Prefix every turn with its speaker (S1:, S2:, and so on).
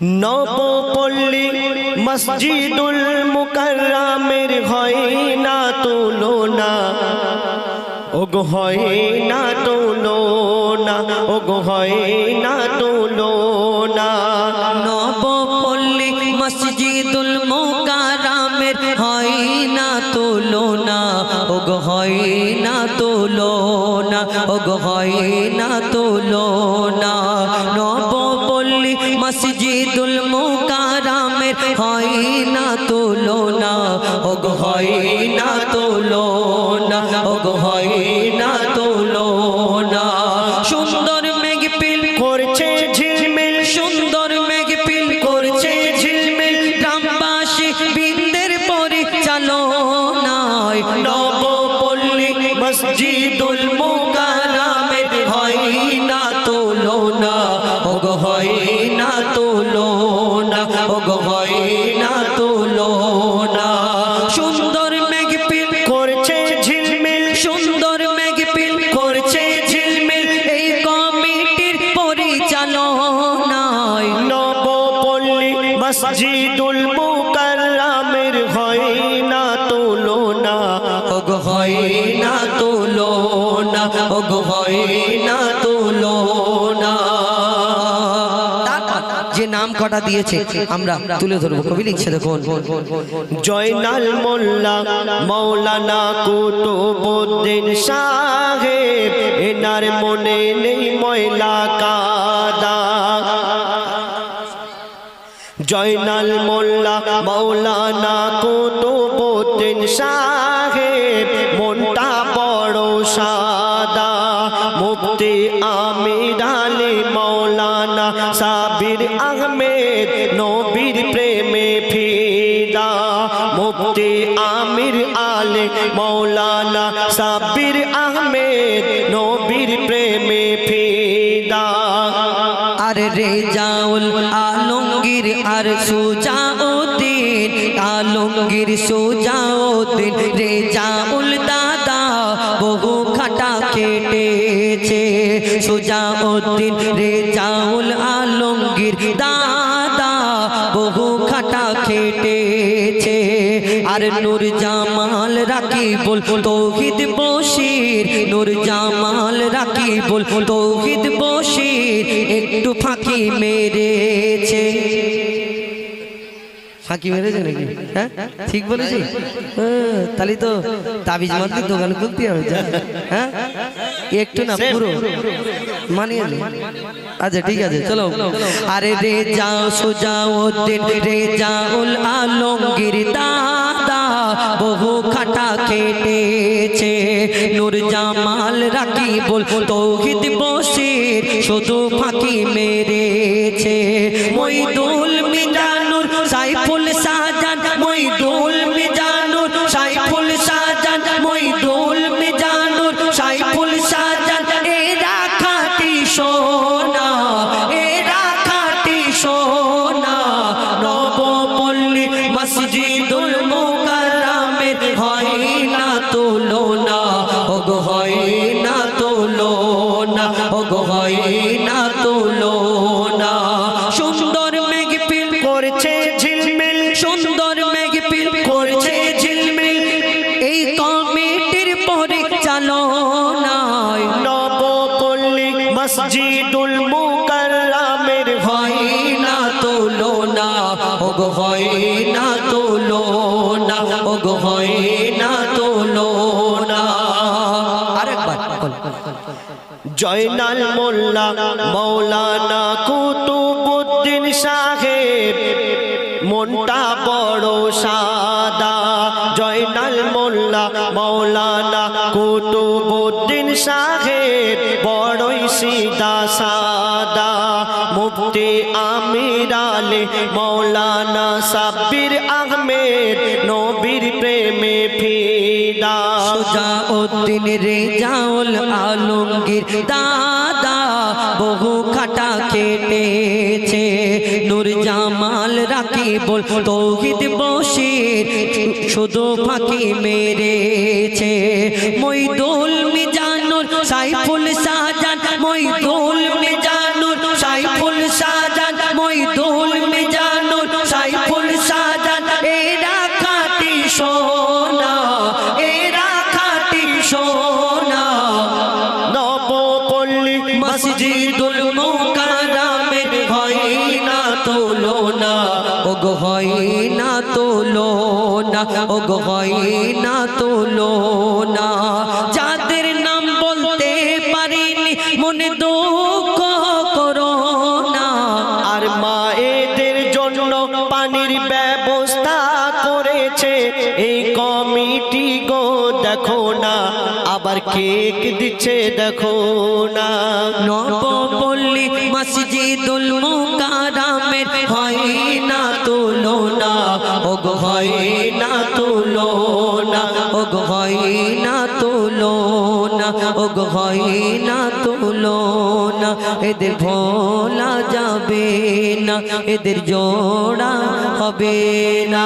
S1: নবপল্লী মসজিদুল মুকাররমের হয় না তুলনা, ওগো হয় না তুলনা, ওগো হয় না তুলনা।
S2: নবপল্লী মসজিদুল মুকাররমের হয় না তুলনা, ওগো হয় না তুলনা, ওগো হয় না তুলনা। নবপল্লী মসজিদুল মুকাররমের হয় না তুলনা, ওগো হয় না তুলনা, ওগো হয় না তুলনা। সুন্দর মেঘ পিল
S1: করছে ঝিলমিল,
S2: সুন্দর মেঘ পিল করছে ঝিলমিল, গ্রামবাসী বৃন্দের পরিচালনায়
S1: নবপল্লী মসজিদুল মুকাররমের
S2: হয় না তুলনা, ওগো হয় না তুলনা, ওগো হয় না তুলনা। সুন্দর মেঘ পিল
S1: করছে ঝিলমিল,
S2: সুন্দর মেঘ পিল করছে ঝিলমিল, এই কমিটির পরিচালনায়
S1: নবপল্লী মসজিদুল মুকাররমের হয় না তুলনা,
S2: ওগো হয় না তুলনা, ওগো হয় না তুলনা। যে নাম কটা দিয়েছে আমরা তুলে ধরবো, কবি লিখছে দেখুন।
S1: জয়নাল মোল্লা মৌলানা কুতুবউদ্দিন সাহেব, এনার মনে নেই ময়লা কাদা। জয়নাল মোল্লা মৌলানা কুতুবউদ্দিন সাহেব, মনটা বড় সাদা। মুফতি আমির আলী মৌলানা সাবির আহমেদ, নবীর প্রেমে ফিদা। মুফতি আমির আলী মৌলানা সাবির আহমেদ, নবীর প্রেমে ফিদা।
S2: আর রেজাউল আলমগীর আর সুজাউদ্দিন, আলমগীর সুজাউদ্দিন রেজাউল দাদা বহু খাটা কেটেছে। সুজাউদ্দিন রেজাউল আলমগীর দাদা বহু খাটা কেটেছে। আর নূর জামাল রাকিবুল তৌহিদ বশির, নূর জামাল রাকিবুল তৌহিদ বশির একটু ফাঁকি মেরেছে। ফাঁকি মেরেছে নাকি? হ্যাঁ ঠিক বলেছি। তাহলে তো তাবিজ মারতে দোকান খুলতে হবে। হ্যাঁ একটু না পুরো মানিয়ে নে। আচ্ছা ঠিক আছে চলো। আরে রেজাউ সুজাউদ্দিন রেজাউল আলমগীর দাদা বহু খাটা কেটেছে। নূর জামাল রাকিবুল তৌহিদ বশির শুধু ফাঁকি মেরেছে। মইদুল মিজানুর সাইফুল শাহজান, মইদুল মিজানুর সাইফুল শাহজান, মইদুল মিজানুর সাইফুল শাহজান, এরা খাঁটি সোনা, এরা খাঁটি সোনা। নবপল্লী মসজিদুল মুকাররমের হয় না তুলনা, ওগো হয় না তুলনা, ওগো হয় না তুলনা। সুন্দর মেঘ পিল
S1: করছে ঝিলমিল,
S2: সুন্দর মেঘ পিল করছে ঝিলমিল, এই কমিটির পরিচালনায়
S1: নবপল্লী মসজিদুল মুকাররমের
S2: হয় না তুলনা, ওগো হয় না তুলনা, ওগো হয় না তুলনা। আরেকবার
S1: জয়নাল মোল্লা মৌলানা কুতুবউদ্দিন সাহেব, মনটা বড় সাদা। জয়নাল মোল্লা মৌলানা কুতুবউদ্দিন সাহেব, বড়ই সিধা সাদা। মুফতি আমির আলী মৌলানা সাব্বির আহমেদ, নবীর প্রেমে ফিদা।
S2: সুজাউদ্দিন রেজাউল আলমগীর দাদা বহু খাটা কেটেছে। নূর জামাল রাকিবুল তৌহিদ বশির শুধু ফাঁকি মেরেছে। মইদুল মিজানুর সাইফুল শাহজান, মইদুল মিজানুর সাইফুল শাহজান, মইদুল গো হয় না তুলনা, ও গো হয় না তুলনা। যাদের নাম বলতে পারিনি মনে দুঃখ করো না।
S1: আর মায়েদের জন্য পানির ব্যবস্থা করেছে এই কমিটি গো, দেখো না আবার কেক দিচ্ছে দেখো না।
S2: নবপল্লী মসজিদুল মুকাররমের হয় না তুলনা, ও গো হয় না তুলনা, ও গো হয় না তুলনা, ও গো হয় না তুলনা। এদের ভোলা যাবে না, এদের জোড়া হবে না।